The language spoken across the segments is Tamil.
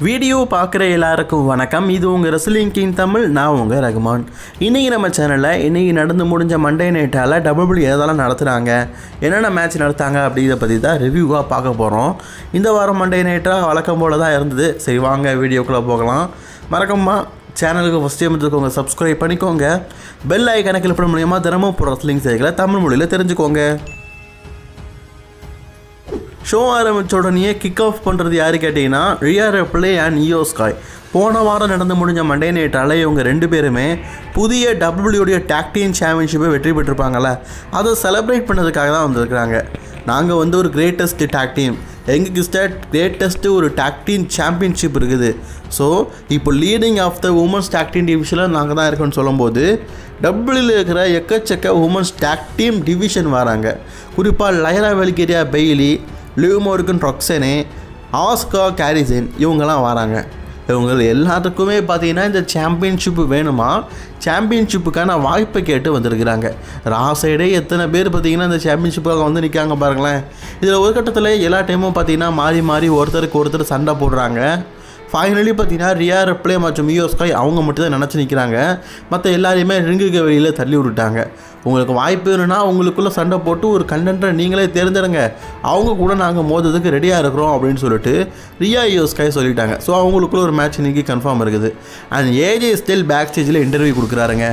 வீடியோ பார்க்குற எல்லாருக்கும் வணக்கம். இது உங்கள் ரெஸ்லிங் கிங் தமிழ். நான் உங்கள் ரகுமான். இன்றைக்கி நம்ம சேனலில் இன்றைக்கி நடந்து முடிஞ்ச மண்டே நைட்டால் டபிள்யூ எதெல்லாம் நடத்துகிறாங்க, என்னென்ன மேட்ச் நடத்தாங்க அப்படிங்கிறத பற்றி தான் ரிவ்யூவாக பார்க்க போகிறோம். இந்த வாரம் மண்டே நைட்டாக வழக்கம் போல் தான் இருந்தது. சரி வாங்க வீடியோக்குள்ளே போகலாம். மறக்காம சேனலுக்கு ஃபஸ்ட் டைம் வந்துருக்கோங்க, சப்ஸ்கிரைப் பண்ணிக்கோங்க. பெல் ஐக்கானை கிளிக் பண்ண மூலியமாக தினமும் போகிற ரெஸ்லிங் செய்திகளை தமிழ் மொழியில் தெரிஞ்சுக்கோங்க. ஷோ ஆரம்பித்த உடனே கிக் ஆஃப் பண்ணுறது யார் கேட்டிங்கன்னா ரியா ரிப்ளே அண்ட் இயோ ஸ்காய். போன வாரம் நடந்து முடிஞ்ச மண்டே நைட்டால் இவங்க ரெண்டு பேருமே புதிய டபிள்யூடைய டாக் டீம் சாம்பியன்ஷிப்பை வெற்றி பெற்றிருப்பாங்கள்ல, அதை செலிப்ரேட் பண்ணதுக்காக தான் வந்திருக்கிறாங்க. நாங்கள் ஒரு கிரேட்டஸ்ட் டாக் டீம், எங்களுக்கு கிரேட்டஸ்ட்டு ஒரு டாக் டீம் சாம்பியன்ஷிப் இருக்குது. ஸோ இப்போ leading of the women's tag team டிவிஷனில் நாங்கள் தான் இருக்கோன்னு சொல்லும்போது டபிள்யூவில் இருக்கிற எக்கச்சக்க உமன்ஸ் டாக் டீம் டிவிஷன் வராங்க. குறிப்பாக Lyra Valkyria Bayley, Liv Morgan Roxanne, Asuka Kairi Sane இவங்கெல்லாம் வராங்க. இவங்க எல்லாத்துக்குமே பார்த்தீங்கன்னா இந்த சாம்பியன்ஷிப்பு வேணுமா, சாம்பியன்ஷிப்புக்கான வாய்ப்பை கேட்டு வந்திருக்கிறாங்க. ரா சைடே எத்தனை பேர் பார்த்தீங்கன்னா இந்த சாம்பியன்ஷிப்புக்காக வந்து நிற்காங்க பாருங்களேன். இதில் ஒரு கட்டத்தில் எல்லா டைமும் பார்த்தீங்கன்னா மாறி மாறி ஒருத்தருக்கு ஒருத்தர் சண்டை போடுறாங்க. ஃபைனலி பார்த்தீங்கன்னா ரியா ரிப்ளே மற்றும் இயோ ஸ்காய் அவங்க மட்டும் தான் நினச்சி நிற்கிறாங்க. மற்ற எல்லாரையுமே ரிங்குக்கு வெளியில் தள்ளி விட்டுட்டாங்க. உங்களுக்கு வாய்ப்பு வேணும்னா உங்களுக்குள்ளே சண்டை போட்டு ஒரு கண்டென்ட்டை நீங்களே தேர்ந்தெடுங்க, அவங்க கூட நாங்கள் மோதுறதுக்கு ரெடியாக இருக்கிறோம் அப்படின்னு சொல்லிட்டு ரியா இயோ ஸ்காய் சொல்லிட்டாங்க. ஸோ அவங்களுக்குள்ள ஒரு மேட்ச் இன்றைக்கி கன்ஃபார்ம் இருக்குது. அண்ட் ஏஜே ஸ்டில் பேக் ஸ்டேஜில் இன்டர்வியூ கொடுக்குறாருங்க.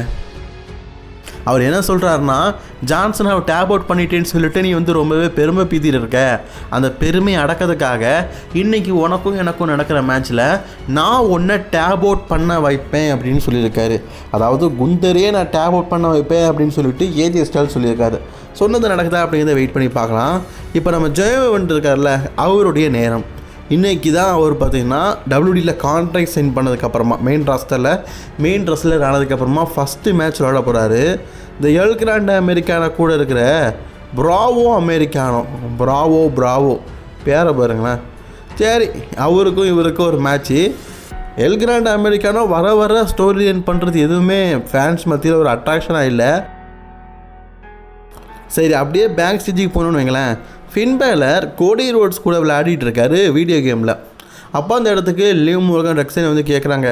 அவர் என்ன சொல்கிறாருன்னா, ஜான்சன் அவர் டேப் அவுட் பண்ணிட்டேன்னு சொல்லிட்டு நீ ரொம்பவே பெருமை பீதியில் இருக்க, அந்த பெருமையை அடக்கிறதுக்காக இன்றைக்கி உனக்கும் எனக்கும் நடக்கிற மேட்ச்சில் நான் ஒன்றை டேப் அவுட் பண்ண வைப்பேன் அப்படின்னு சொல்லியிருக்காரு. அதாவது குந்தரையே நான் டேப் அவுட் பண்ண வைப்பேன் அப்படின்னு சொல்லிட்டு ஏஜே ஸ்டைல் சொல்லியிருக்காரு. சொன்னது நடக்குதா அப்படிங்கிறத வெயிட் பண்ணி பார்க்கலாம். இப்போ நம்ம ஜெயவன் இருக்கார்ல, அவருடைய நேரம் இன்றைக்கி தான். அவர் பார்த்திங்கன்னா டபிள்யூடியில் கான்ட்ராக்ட் சைன் பண்ணதுக்கப்புறமா மெயின் ராஸ்டரில் ஆனதுக்கப்புறமா ஃபஸ்ட்டு மேட்ச் விளாட போகிறாரு. இந்த எல் கிராண்ட் அமெரிக்கானோ கூட இருக்கிற பிராவோ பேரை பாருங்களேன். சரி, அவருக்கும் இவருக்கும் ஒரு மேட்ச்சு. எல் கிராண்ட் அமெரிக்கானோ வர ஸ்டோரி லைன் பண்ணுறது எதுவுமே ஃபேன்ஸ் மத்தியில் ஒரு அட்ராக்ஷனாக இல்லை. சரி, அப்படியே பேக் ஸ்டேஜுக்கு போகணுன்னு வைங்களேன். ஃபின் பேலர் கோடி ரோட்ஸ் கூட விளையாடிட்டு இருக்காரு வீடியோ கேமில். அப்போ அந்த இடத்துக்கு லிவ் மோர்கன் ரொக்ஸனே கேட்குறாங்க,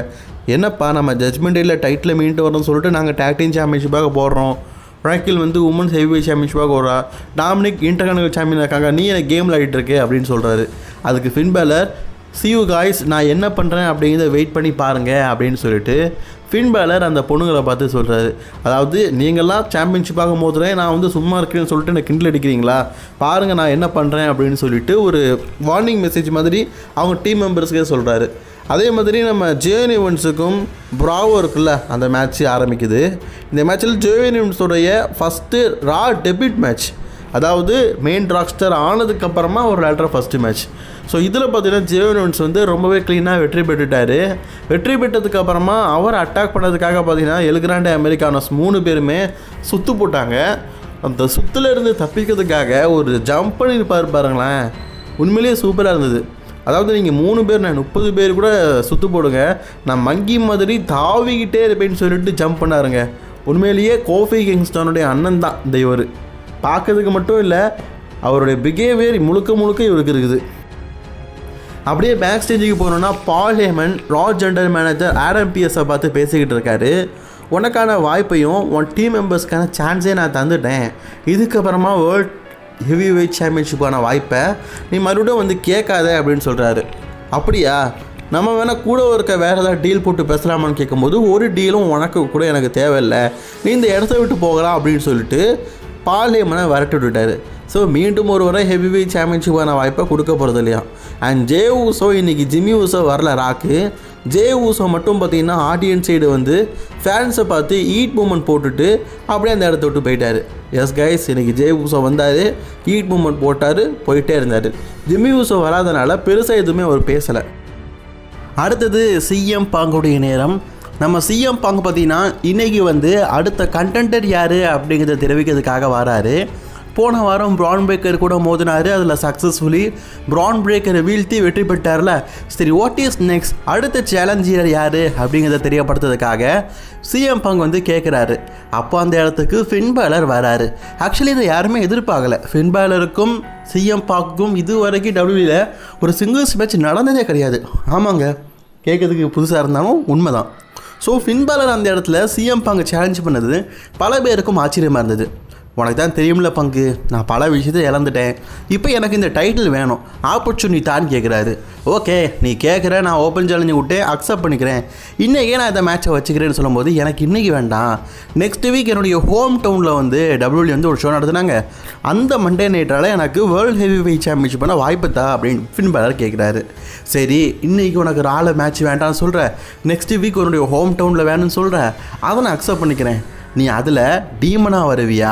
என்னப்பா நம்ம ஜட்மெண்ட் டேயில் டைட்டில் மீண்டு வரணும்னு சொல்லிட்டு நாங்கள் டாக் டீம் சாம்பியன்ஷிப்பாக போடுறோம், ராக்கில் உமன்ஸ் ஹெவி சாம்பியன்ஷிப்பாக போடுறா, டாமினிக் இன்டர்கான்டினென்டல் சாம்பியன் இருக்காங்க, நீ எனக்கு கேம் விளையாடிட்டு இருக்கு அப்படின்னு சொல்கிறாரு. அதுக்கு fin baler, see you guys, நான் என்ன பண்ணுறேன் அப்படிங்கிறத வெயிட் பண்ணி பாருங்கள் அப்படின்னு சொல்லிட்டு ஃபின் பேலர் அந்த பொண்ணுங்களை பார்த்து சொல்கிறாரு. அதாவது நீங்கள்லாம் சாம்பியன்ஷிப்பாக மோதுறேன், நான் சும்மா இருக்கேன்னு சொல்லிட்டு எனக்கு கிண்டல் அடிக்கிறீங்களா, பாருங்கள் நான் என்ன பண்ணுறேன் அப்படின்னு சொல்லிட்டு ஒரு வார்னிங் மெசேஜ் மாதிரி அவங்க டீம் மெம்பர்ஸ்க்கே சொல்கிறாரு. அதே மாதிரி நம்ம ஜேஎன் ஈவெண்ட்ஸுக்கும் பிராவோ இருக்குல்ல, அந்த மேட்ச் ஆரம்பிக்குது. இந்த மேட்ச்சில் ஜேஎன் ஈவெண்ட்ஸோடைய ஃபஸ்ட்டு ரா டெபியூட் மேட்ச், அதாவது மெயின் ராக்ஸ்டர் ஆனதுக்கப்புறமா ஒரு விளையாடுற ஃபஸ்ட்டு மேட்ச். ஸோ இதில் பார்த்தீங்கன்னா ஜேஎன் ஈவெண்ட்ஸ் ரொம்பவே க்ளீனாக வெற்றி பெற்றுட்டார். வெற்றி பெற்றதுக்கப்புறமா அவர் அட்டாக் பண்ணதுக்காக பார்த்தீங்கன்னா எல் கிராண்ட் அமெரிக்கானோஸ் 3 பேருமே சுற்று போட்டாங்க. அந்த சுற்றுலேருந்து தப்பிக்கிறதுக்காக ஒரு ஜம்ப் பண்ணியிருப்பார் பாருங்களேன், உண்மையிலேயே சூப்பராக இருந்தது. அதாவது நீங்கள் 3 பேர், நான் 30 பேர் கூட சுற்று போடுங்க, நான் மங்கி மாதிரி தாவிக்கிட்டே இருப்பேன்னு சொல்லிட்டு ஜம்ப் பண்ணாருங்க. உண்மையிலேயே கோஃபி கிங்ஸ்டனுடைய அண்ணன் தான் இந்த இவர். பார்க்கறதுக்கு மட்டும் இல்லை, அவருடைய பிஹேவியர் முழுக்க இவருக்கு இருக்குது. அப்படியே பேக் ஸ்டேஜுக்கு போனோன்னா பால் ஹேமன் ரா ஜெனரல் மேனேஜர் ஆடம் பிஎஸை பார்த்து பேசிக்கிட்டு இருக்காரு. உனக்கான வாய்ப்பையும் உன் டீம் மெம்பர்ஸ்க்கான சான்ஸே நான் தந்துட்டேன், இதுக்கப்புறமா வேர்ல்ட் ஹெவி வெயிட் சாம்பியன்ஷிப்பான வாய்ப்பை நீ மறுபடியும் கேட்காத அப்படின்னு சொல்கிறாரு. அப்படியா, நம்ம வேணால் கூட இருக்க வேறு ஏதாவது டீல் போட்டு பேசலாமான்னு கேட்கும்போது ஒரு டீலும் உனக்கு கூட எனக்கு தேவையில்லை, நீ இந்த இடத்த விட்டு போகலாம் அப்படின்னு சொல்லிட்டு பால் ஹேமனை விரட்டி விட்டுட்டார். ஸோ மீண்டும் ஒரு வரை ஹெவி வெயிட் சாம்பியன்ஷிப்பான வாய்ப்பை கொடுக்க போகிறது இல்லையா. அண்ட் ஜே ஊசோ இன்றைக்கி ஜிம்மி ஊசோ வரல ராக்கு. ஜே ஊசோ மட்டும் பார்த்திங்கன்னா ஆடியன்ஸ் சைடு ஃபேன்ஸை பார்த்து ஈட் மூமெண்ட் போட்டுட்டு அப்படியே அந்த இடத்த விட்டு போயிட்டார். எஸ் கைஸ், இன்றைக்கி ஜே ஊசோ வந்தார், ஈட் மூமெண்ட் போட்டார், போயிட்டே இருந்தார். ஜிம்மி ஊசோ வராதனால பெருசாக எதுவுமே அவர் பேசலை. அடுத்தது சிஎம் பாங்குடைய நேரம். நம்ம சிஎம் பாங்கு பார்த்திங்கன்னா இன்றைக்கி அடுத்த கண்டென்டர் யார் அப்படிங்கிறத தெரிவிக்கிறதுக்காக வராரு. போன வாரம் பிரான் பிரேக்கர் கூட மோதினார், அதில் சக்ஸஸ்ஃபுல்லி பிரான் பிரேக்கரை வீழ்த்தி வெற்றி பெற்றார்ல. சரி, வாட் இஸ் நெக்ஸ்ட், அடுத்த சேலஞ்சர் யார் அப்படிங்கிறத தெரியப்படுத்துறதுக்காக சிஎம் பங்க் வந்து கேட்குறாரு. அப்போ அந்த இடத்துக்கு ஃபின் பேலர் வராரு. ஆக்சுவலி இதை யாருமே எதிர்பார்க்கல. ஃபின் பேலருக்கும் சிஎம் பங்க்கும் இது வரைக்கும் டபிள்யூல ஒரு சிங்கிள்ஸ் மேட்ச் நடந்ததே கிடையாது. ஆமாங்க, கேட்கறதுக்கு புதுசாக இருந்தாலும் உண்மைதான். ஸோ ஃபின் பேலர் அந்த இடத்துல சிஎம் பங்கு சேலஞ்ச் பண்ணது பல பேருக்கும் ஆச்சரியமாக இருந்தது. உனக்கு தான் தெரியும்ல பங்கு, நான் பல விஷயத்தை இழந்துட்டேன், இப்போ எனக்கு இந்த டைட்டில் வேணும், ஆப்பர்ச்சுனிட்டி தான் கேட்குறாரு. ஓகே, நீ கேட்குற, நான் ஓப்பன் சேலஞ்சு விட்டு அக்செப்ட் பண்ணிக்கிறேன், இன்றைக்கே நான் இந்த மேட்சை வச்சுக்கிறேன்னு சொல்லும்போது எனக்கு இன்றைக்கி வேண்டாம், நெக்ஸ்ட் வீக் என்னுடைய ஹோம் டவுனில் வந்து டபிள்யூ வந்து ஒரு ஷோ நடத்துனாங்க, அந்த மண்டே நைட்டால் எனக்கு வேர்ல்டு ஹெவி வெயிட் சாம்பியன்ஷிப் பண்ண வாய்ப்பு தா அப்படின்னு ஃபின் பேலர் கேட்குறாரு. சரி, இன்றைக்கி உனக்கு ரால மேட்ச் வேண்டாம்னு சொல்கிற, நெக்ஸ்ட் வீக் உன்னுடைய ஹோம் டவுனில் வேணும்னு சொல்கிற, அதை நான் அக்செப்ட் பண்ணிக்கிறேன். நீ அதில் டீமனாக வருவியா,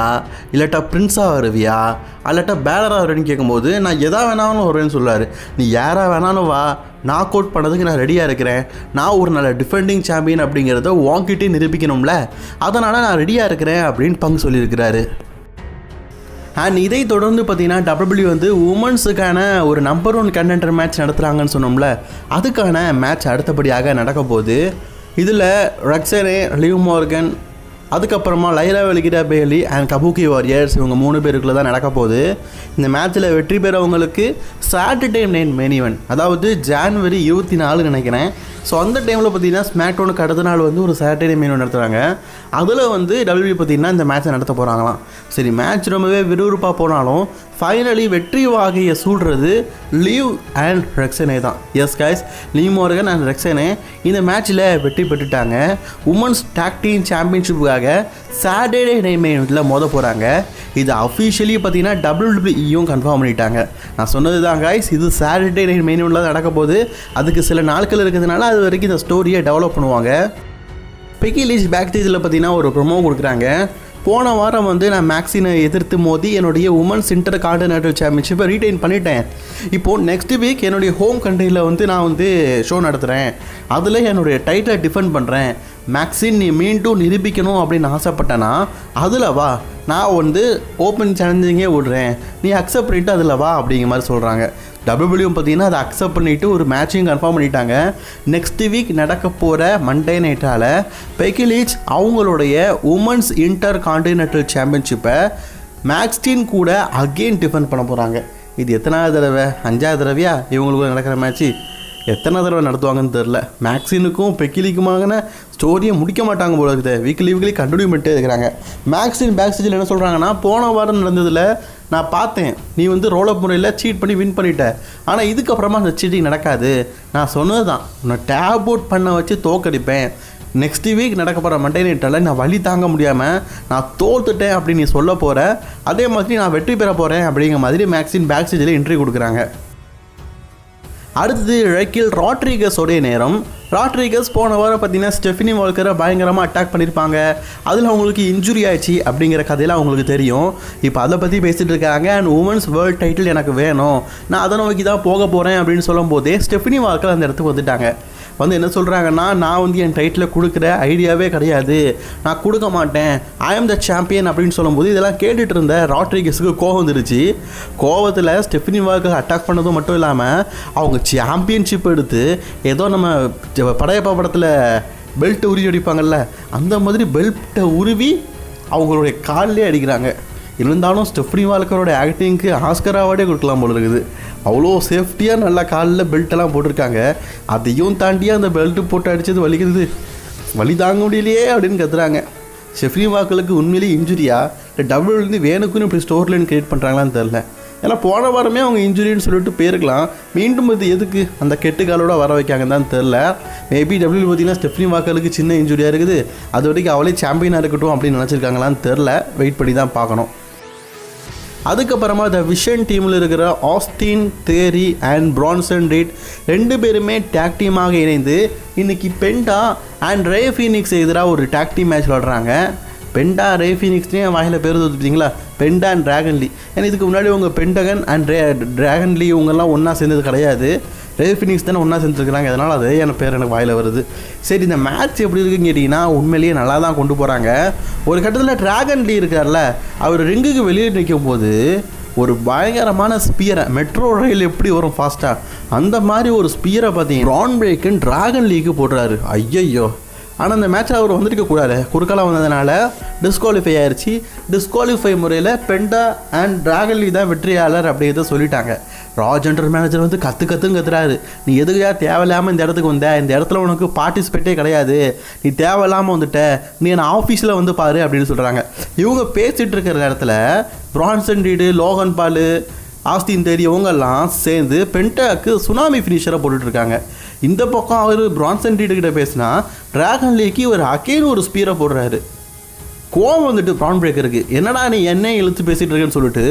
இல்லாட்டா பிரின்ஸாக வருவியா, இல்லாட்டா பேலராக வருவேன்னு கேட்கும்போது நான் எதா வேணாலும் வருவேன்னு சொல்லுவார். நீ யாராக வேணாலும் வா, நாக் அவுட் பண்ணதுக்கு நான் ரெடியாக இருக்கிறேன், நான் ஒரு நல்ல டிஃபெண்டிங் சாம்பியன் அப்படிங்கிறத வாங்கிட்டே நிரூபிக்கணும்ல, அதனால் நான் ரெடியாக இருக்கிறேன் அப்படின்னு பங்கு சொல்லியிருக்கிறாரு. அண்ட் இதை தொடர்ந்து பார்த்தீங்கன்னா டபிள்யூ வந்து உமன்ஸுக்கான ஒரு நம்பர் 1 கண்டெண்டர் மேட்ச் நடத்துகிறாங்கன்னு சொன்னோம்ல, அதுக்கான மேட்ச் அடுத்தபடியாக நடக்க போகுது. இதில் ரக்ஸனே, லிவ் மார்கன், அதுக்கப்புறமா லைலா வெலிகிடா பேலி அண்ட் கபூக்கி வாரியர்ஸ், இவங்க 3 பேருக்குள்ளே தான் நடக்க போகுது. இந்த மேட்ச்சில் வெற்றி பெறவங்களுக்கு சாட்டர்டே நைட் மெயின் ஈவென்ட், அதாவது ஜான்வரி 24 நினைக்கிறேன். ஸோ அந்த டைமில் பார்த்தீங்கன்னா ஸ்மாக் டவுனுக்கு அடுத்த நாள் வந்து ஒரு சாட்டர்டே மெயின் ஈவென்ட் நடத்துகிறாங்க. அதில் வந்து டபிள்யூ பார்த்தீங்கன்னா இந்த மேட்ச்சை நடத்த போகிறாங்களாம். சரி, மேட்ச் ரொம்பவே விறுவிறுப்பாக போனாலும் ஃபைனலி வெற்றி வாகையை சூடுறது லீவ் அண்ட் ரெக்ஸனே தான். Yes guys, Liv Morgan and Roxanne இந்த மேட்ச்சில் வெற்றி பெற்றுட்டாங்க. உமன்ஸ் டாக் டீம் சாம்பியன்ஷிப்புக்காக சாட்டர்டே நைட் மெயின் ஈவெண்ட்டில் மோத போகிறாங்க. இது அஃபிஷியலி பார்த்தீங்கன்னா டபிள்யூடபிள்யூயும் கன்ஃபார்ம் பண்ணிட்டாங்க. நான் சொன்னது தான் கைஸ், இது சாட்டர்டே நைட் மெயின் ஈவெண்ட்டில் தான் நடக்க போகுது. அதுக்கு சில நாட்கள் இருக்கிறதுனால அது வரைக்கும் இந்த ஸ்டோரியை டெவலப் பண்ணுவாங்க. பெக்கி லிஞ்ச் பேக் ஸ்டேஜில் பார்த்தீங்கன்னா ஒரு ப்ரொமோ கொடுக்குறாங்க. போன வாரம் வந்து நான் மேக்ஸினை எதிர்த்து மோதி என்னுடைய உமன்ஸ் இன்டர் கான்டினென்டல் சாம்பியன்ஷிப்பை ரீடைன் பண்ணிட்டேன். இப்போது நெக்ஸ்ட் வீக் என்னுடைய ஹோம் கண்ட்ரியில் வந்து நான் வந்து ஷோ நடத்துகிறேன், அதில் என்னுடைய டைட்டிலை டிஃபெண்ட் பண்ணுறேன். மேக்ஸின் நீ மீண்டும் நிரூபிக்கணும் அப்படின்னு ஆசைப்பட்டேன்னா அதில் வா, நான் வந்து ஓப்பன் சேலஞ்சிங்கே விடுறேன், நீ அக்செப்ட் பண்ணிவிட்டு அதில் வா அப்படிங்கிற மாதிரி சொல்கிறாங்க. டபிள்யூ பார்த்தீங்கன்னா அதை அக்செப்ட் பண்ணிவிட்டு ஒரு மேட்சையும் கன்ஃபார்ம் பண்ணிட்டாங்க. நெக்ஸ்ட் வீக் நடக்க போகிற மண்டே நைட்டால் பெக்கி லிஞ்ச் அவங்களுடைய உமன்ஸ் இன்டர் கான்டினென்டல் சாம்பியன்ஷிப்பை மேக்ஸ்டின் கூட அகெயின் டிஃபெண்ட் பண்ண போகிறாங்க. இது எத்தனாவது தடவை, 5வது தடவையா இவங்களுக்கு நடக்கிற மேட்ச்சு? எத்தனை தடவை நடத்துவாங்கன்னு தெரில. மேக்ஸினுக்கும் பெக்கிலிக்குமான ஸ்டோரியை முடிக்க மாட்டாங்க போல இருக்குது. வீக்லி கண்டினியூ பண்ணிட்டே இருக்கிறாங்க. மேக்ஸின் பேக் ஸ்டேஜில் என்ன சொல்கிறாங்கன்னா, போன வாரம் நடந்ததில் நான் பார்த்தேன், நீ வந்து ரோலப் முறையில் சீட் பண்ணி வின் பண்ணிட்ட, ஆனால் இதுக்கப்புறமா அந்த சீட்டிங் நடக்காது, நான் சொன்னது தான், உன்னை டேப் அவுட் பண்ண வச்சு தோக்கடிப்பேன், நெக்ஸ்ட் வீக் நடக்க போகிற மண்டே நைட்டால் நான் வழி தாங்க முடியாமல் நான் தோத்துட்டேன் அப்படின்னு நீ சொல்ல போகிற, அதே மாதிரி நான் வெற்றி பெற போகிறேன் அப்படிங்கிற மாதிரி மேக்ஸின் பேக் ஸ்டேஜில் இன்டர்வியூ கொடுக்குறாங்க. அடுத்தது ரெக்கில் ராட்ரிகஸோடைய நேரம். ராட்ரிகஸ் போன வாரம் பார்த்தீங்கன்னா ஸ்டெஃபினி வால்கரை பயங்கரமாக அட்டாக் பண்ணியிருப்பாங்க, அதில் அவங்களுக்கு இன்ஜுரி ஆயிடுச்சு அப்படிங்கிற கதையெல்லாம் அவங்களுக்கு தெரியும். இப்போ அதை பற்றி பேசிகிட்டு இருக்காங்க. அண்ட் உமன்ஸ் வேர்ல்டு டைட்டில் எனக்கு வேணும், நான் அதை நோக்கி தான் போக போகிறேன் அப்படின்னு சொல்லும் போதே ஸ்டெஃபினி வால்கர் அந்த இடத்துக்கு வந்துட்டாங்க. வந்து என்ன சொல்கிறாங்கன்னா, நான் வந்து என் டைட்டில் கொடுக்குற ஐடியாவே கிடையாது, நான் கொடுக்க மாட்டேன், ஐ ஆம் த சாம்பியன் அப்படின்னு சொல்லும்போது இதெல்லாம் கேட்டுட்டு இருந்த ராட்ரிகஸுக்கு கோவம் வந்துருச்சு. கோவத்தில் ஸ்டெஃபினி வால்கர் அட்டாக் பண்ணதும் மட்டும் இல்லாமல் அவங்க சாம்பியன்ஷிப் எடுத்து ஏதோ நம்ம படையப்பா படத்தில் பெல்ட்டை உருவி அடிப்பாங்கள்ல, அந்த மாதிரி பெல்ட்டை உருவி அவங்களுடைய காலிலே அடிக்கிறாங்க. இருந்தாலும் ஸ்டெஃபினி வால்கரோட ஆக்டிங்க்கு ஆஸ்கர் அவார்டே கொடுக்கலாம் போல இருக்குது. அவ்வளோ சேஃப்டியாக நல்லா காலில் பெல்ட்டெல்லாம் போட்டிருக்காங்க. அதையும் தாண்டியாக அந்த பெல்ட்டு போட்டு அடித்தது வலிக்கிறது, வலி தாங்க முடியலையே அப்படின்னு கத்துறாங்க. ஸ்டெஃபினி வால்கருக்கு உண்மையிலேயே இன்ஜுரியா இல்லை டபிள்யூலேருந்து வேணுக்குன்னு இப்படி ஸ்டோர் லைன் கிரியேட் பண்ணுறாங்களான்னு தெரில. ஏன்னா போன வாரமே அவங்க இன்ஜுரின்னு சொல்லிட்டு போயிருக்கலாம், மீண்டும் இது எதுக்கு அந்த கெட்டுக்காலோட வர வைக்காங்கன்னு தான் தெரில. மேபி டபிள்யூ பார்த்தீங்கன்னா ஸ்டெஃபினி வால்கருக்கு சின்ன இன்ஜுரியாக இருக்குது, அது வரைக்கும் அவளே சாம்பியனாக இருக்கட்டும் அப்படின்னு நினச்சிருக்காங்களான்னு தெரில. வெயிட் பண்ணி தான் பார்க்கணும். அதுக்கப்புறமா த விஷன் டீமில் இருக்கிற Austin Terry and Branson Reed 2 பேருமே டேக் டீமாக இணைந்து இன்றைக்கி பெண்டா அண்ட் ரே ஃபீனிக்ஸ் எதிராக ஒரு டேக் டீம் மேட்ச் விளாடுறாங்க. பெண்டா ரே ஃபீனிக்ஸ்னே வாயில் பேர் வச்சுட்டிங்களா, பெண்டா அண்ட் ட்ராகன் லீ. ஏன்னா இதுக்கு முன்னாடி உங்கள் பென்டகன் அண்ட் ட்ராகன் லீ இவங்கெல்லாம் ஒன்றா சேர்ந்தது கிடையாது. ரே ஃபினிக்ஸ் தானே ஒன்றா செஞ்சுருக்கிறாங்க, அதனால் அதே எனக்கு பேர் எனக்கு வாயில் வருது. சரி, இந்த மேட்ச் எப்படி இருக்குன்னு கேட்டிங்கன்னா உண்மையிலேயே நல்லா தான் கொண்டு போகிறாங்க. ஒரு கட்டத்தில் டிராகன் லீ இருக்கார்ல, அவர் ரிங்குக்கு வெளியே நிற்கும் போது ஒரு பயங்கரமான ஸ்பியரை, மெட்ரோ ரயில் எப்படி வரும் ஃபாஸ்ட்டாக அந்த மாதிரி ஒரு ஸ்பியரை பார்த்தீங்கன்னா பிரான் பிரேக்கன் டிராகன் லீக்கு போடுறாரு. ஐயையோ! ஆனால் அந்த மேட்ச்சில் அவர் வந்துருக்கக்கூடாது, குறுக்காலம் வந்ததுனால டிஸ்குவாலிஃபை ஆயிடுச்சு. டிஸ்குவாலிஃபை முறையில் பெண்டா அண்ட் டிராகன் லீ தான் வெற்றியாளர் அப்படிங்கிறத சொல்லிட்டாங்க. ரா ஜென்ரல் மேனேஜர் வந்து கத்துறாரு, நீ எதுக்கையா தேவையில்லாமல் இந்த இடத்துக்கு வந்த, இந்த இடத்துல உனக்கு பார்ட்டிசிபேட்டே கிடையாது, நீ தேவையில்லாமல் வந்துட்ட, நீ என்ன ஆஃபீஸில் வந்து பாரு அப்படின்னு சொல்கிறாங்க. இவங்க பேசிகிட்டு இருக்கிற இடத்துல பிரான்சன் ரீடு, லோகன் பால், ஆஸ்தின் தேரி இவங்கெல்லாம் சேர்ந்து பென்டாக்கு சுனாமி ஃபினிஷரை போட்டுட்ருக்காங்க. இந்த பக்கம் அவர் பிரான்சன் ரீடுகிட்ட பேசினா டிராகன் லீக்கு ஒரு அகெயின் ஒரு ஸ்பீரை போடுறாரு. கோவம் வந்துட்டு பிரான் பிரேக்கருக்கு, என்னடா நீ என்ன இழுத்து பேசிகிட்டு இருக்கேன்னு சொல்லிட்டு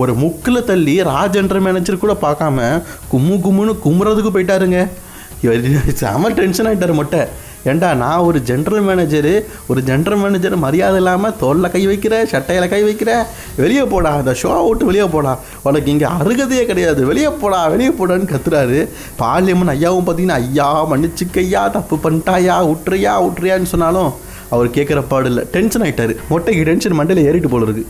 ஒரு முக்கில் தள்ளி ஜென்ரல் மேனேஜர் கூட பார்க்காம கும்முன்னு கும்புறதுக்கு போயிட்டாருங்க. செம டென்ஷன் ஆகிட்டார் மொட்டை. ஏண்டா நான் ஒரு ஜென்ரல் மேனேஜர் மரியாதை இல்லாமல் தோளில் கை வைக்கிற, சட்டையில் கை வைக்கிற, வெளியே போடா, அந்த ஷோ விட்டு வெளியே போடா, உனக்கு இங்கே அருகதையே கிடையாது, வெளியே போடான்னு கத்துறாரு. பார்லிமெண்ட் ஐயாவும் பார்த்தீங்கன்னா ஐயா மன்னிச்சுக்கையா, தப்பு பண்ணிட்டாயா, விட்டுறியான்னு சொன்னாலும் அவர் கேட்குற பாடு இல்லை. டென்ஷன் ஆகிட்டார், மொட்டைக்கு டென்ஷன் மண்டையில் ஏறிட்டு போல இருக்கு.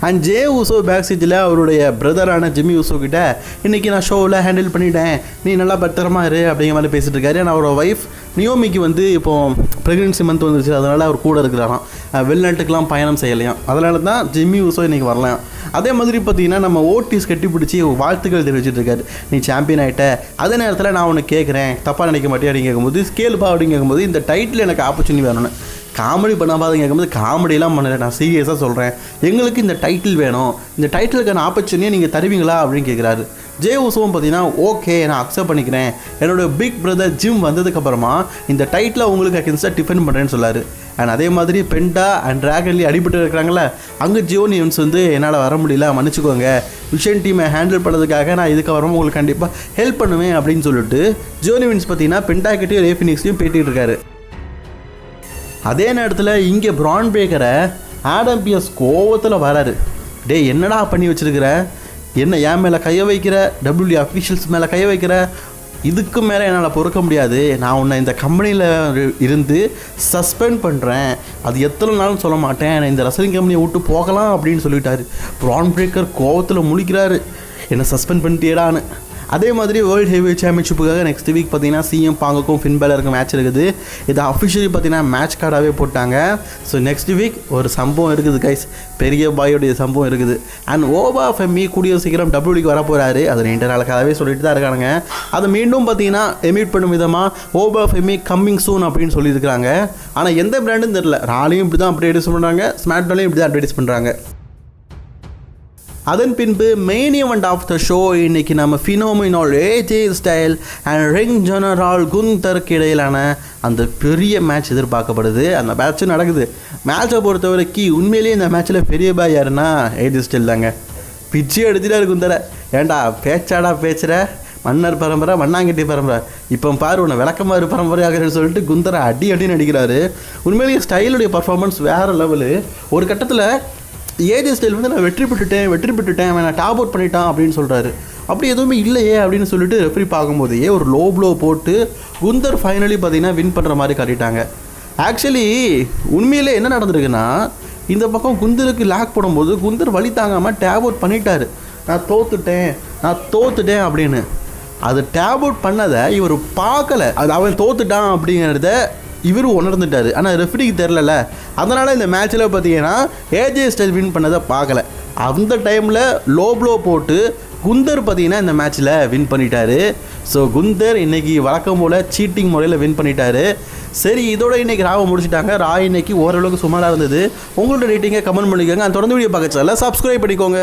அண்ட் ஜே ஊசோ பேக் ஸ்டேஜில் அவருடைய பிரதரான ஜிம்மி ஊசோ கிட்ட இன்றைக்கி நான் ஷோவில் ஹேண்டில் பண்ணிட்டேன், நீ நல்லா பத்திரமா இரு அப்படிங்கிற மாதிரி பேசிகிட்டு இருக்காரு. நான் அவரோட ஒய்ஃப் நியோமிக்கு வந்து இப்போது ப்ரெக்னென்சி மந்த் வந்துருச்சு, அதனால் அவர் கூட இருக்கிறாராம், வெளிநாட்டுக்கெலாம் பயணம் செய்யலையாம், அதனால தான் ஜிம்மி ஊசோ இன்றைக்கி வரலாம். அதே மாதிரி பார்த்தீங்கன்னா நம்ம ஓட்டிஸ் கட்டி பிடிச்சி வாழ்த்துக்கள் தெரிவிச்சிட்டு இருக்காரு, நீ சாம்பியன் ஆகிட்ட, அதே நேரத்தில் நான் ஒன்று கேட்குறேன், தப்பாக நினைக்க மாட்டேன் அப்படின்னு கேட்கும்போது, ஸ்கேல்பா அப்படின்னு கேட்கும்போது இந்த டைட்டில் எனக்கு ஆப்பர்ச்சுனிட்டி வேணும்னு. காமெடி பண்ணாமல் கேட்கும்போது காமெடியெலாம் பண்ணல, நான் சீரியஸாக சொல்கிறேன், எங்களுக்கு இந்த டைட்டில் வேணும், இந்த டைட்டிலுக்கான ஆப்பர்ச்சுனிட்டியை நீங்கள் தருவீங்களா அப்படின்னு கேட்குறாரு. ஜே ஊசோவும் பார்த்தீங்கன்னா ஓகே நான் அக்செப்ட் பண்ணிக்கிறேன், என்னோடய பிக் பிரதர் ஜிம் வந்ததுக்கப்புறமா இந்த டைட்டில் உங்களுக்கு அகேன்ஸ்டாக டிஃபெண்ட் பண்ணுறேன்னு சொல்லார். அண்ட் அதே மாதிரி பெண்டா அண்ட் டிராகன் லீ அடிபட்டு இருக்கிறாங்களே, அங்கே ஜோனி இவன்ஸ் வந்து என்னால் வர முடியல, மன்னிச்சுக்கோங்க, விஷன் டீமை ஹேண்டில் பண்ணதுக்காக நான் இதுக்கப்புறமா உங்களுக்கு கண்டிப்பாக ஹெல்ப் பண்ணுவேன் அப்படின்னு சொல்லிட்டு ஜோனி இவன்ஸ் பார்த்தீங்கன்னா பெண்டாக்கிட்டையும் ரே ஃபினிக்ஸையும் பேட்டிகிட்டு இருக்காரு. அதே நேரத்தில் இங்கே பிரான் பிரேக்கரை ஆடம் பியர்ஸ் கோவத்தில் வராரு. டே என்னடா பண்ணி வச்சுருக்கிற, என்ன என் மேலே கைய வைக்கிற, டபிள்யூ அஃபீஷியல்ஸ் மேலே கைய வைக்கிற, இதுக்கு மேலே என்னால் பொறுக்க முடியாது, நான் உன்னை இந்த கம்பெனியில் இருந்து சஸ்பெண்ட் பண்ணுறேன், அது எத்தனை நாளும் சொல்ல மாட்டேன், நான் இந்த ரெஸ்லிங் கம்பெனியை விட்டு போகலாம் அப்படின்னு சொல்லிட்டாரு. பிரான் பிரேக்கர் கோவத்தில் முழிக்கிறாரு, என்னை சஸ்பெண்ட் பண்ணிட்டேடான்னு. அதே மாதிரி வேர்ல்டு ஹெவிவெயிட் சாம்பியன்ஷிப்புக்காக நெக்ஸ்ட் வீக் பார்த்தீங்கன்னா சிஎம் பாங்குக்கும் ஃபின் பேலருக்கும் மேட்ச் இருக்குது. இது அஃபிஷியலி பார்த்தீங்கன்னா மேட்ச் கார்டாகவே போட்டாங்க. ஸோ நெக்ஸ்ட் வீக் ஒரு சம்பவம் இருக்குது கைஸ், பெரிய பாயோடைய சம்பவம் இருக்குது. அண்ட் ஓபா ஃபெம்மி கூடிய சீக்கிரம் டபிள்யூடிக்கு வர போகிறாரு, அது நீண்ட நாளுக்காகவே சொல்லிட்டு தான் இருக்காங்க. அதை மீண்டும் பார்த்தீங்கன்னா எமிட் பண்ணும் விதமாக ஓபா ஃபெம்மி கம்மிங் சூன் அப்படின்னு சொல்லியிருக்கிறாங்க. ஆனால் எந்த பிராண்டுன்னு தெரியல, ராலையும் இப்படி தான் அப்டேட்ஸ் பண்ணுறாங்க, ஸ்மாக்டவுன்லையும் இப்படி தான் அப்டேட்ஸ் பண்ணுறாங்க. அதன் பின்பு main event of the show இன்னைக்கு நம்ம phenomenal AJ Styles and ring general குந்தருக்கு இடையிலான அந்த பெரிய மேட்ச் எதிர்பார்க்கப்படுது. அந்த மேட்ச்சும் நடக்குது. மேட்சை பொறுத்த வரைக்கும் உண்மையிலேயே இந்த மேட்ச்சில் பெரிய பாய் யாருன்னா ஏஜே ஸ்டைல் தாங்க. பிச்சு எடுத்துட்டாரு குந்தரை. ஏண்டா பேச்சாடா பேச்சுற, மன்னர் பரம்பரை மண்ணாங்கட்டி பரம்பரை, இப்போ பாரு உன்னை விளக்கமாறு பரம்பரையாகிறன்னு சொல்லிட்டு குந்தரை அடின்னு அடிக்கிறாரு. உண்மையிலேயே ஸ்டைலுடைய பர்ஃபார்மன்ஸ் வேறு லெவலு. ஒரு கட்டத்தில் ஏஜே ஸ்டைல் வந்து நான் வெற்றி பெற்றுட்டேன் நான் டாப் அவுட் பண்ணிட்டான் அப்படின்னு சொல்கிறாரு. அப்படி எதுவுமே இல்லையே அப்படின்னு சொல்லிட்டு ரெஃப்ரி பார்க்கும்போதே ஒரு லோ ப்ளோ போட்டு குந்தர் ஃபைனலி பார்த்தீங்கன்னா வின் பண்ணுற மாதிரி காட்டிட்டாங்க. ஆக்சுவலி உண்மையிலே என்ன நடந்திருக்குன்னா, இந்த பக்கம் குந்தருக்கு லாக் போடும்போது குந்தர் வழி தாங்காமல் டேப் அவுட் பண்ணிட்டாரு. நான் தோத்துட்டேன் அப்படின்னு. அது டேப் அவுட் பண்ணதை இவர் பார்க்கலை, அது அவன் தோத்துட்டான் அப்படிங்கிறத இவர் உணர்ந்துட்டார். ஆனால் ரெஃப்ரிக்கு தெரிலல, அதனால் இந்த மேட்ச்சில் பார்த்தீங்கன்னா ஏஜே ஸ்டைல் வின் பண்ணதை பார்க்கல. அந்த டைமில் லோ ப்ளோ போட்டு குந்தர் பார்த்தீங்கன்னா இந்த மேட்ச்சில் வின் பண்ணிட்டாரு. ஸோ குந்தர் இன்றைக்கி வழக்கம் போல் சீட்டிங் முறையில் வின் பண்ணிட்டாரு. சரி, இதோட இன்றைக்கி ராவை முடிச்சுட்டாங்க. இன்றைக்கி ஓரளவுக்கு சுமாராக இருந்தது. உங்களோட ரேட்டிங்கை கமெண்ட் பண்ணிக்கோங்க. தொடர்ந்து வீடியோ பார்க்க சப்ஸ்கிரைப் பண்ணிக்கோங்க.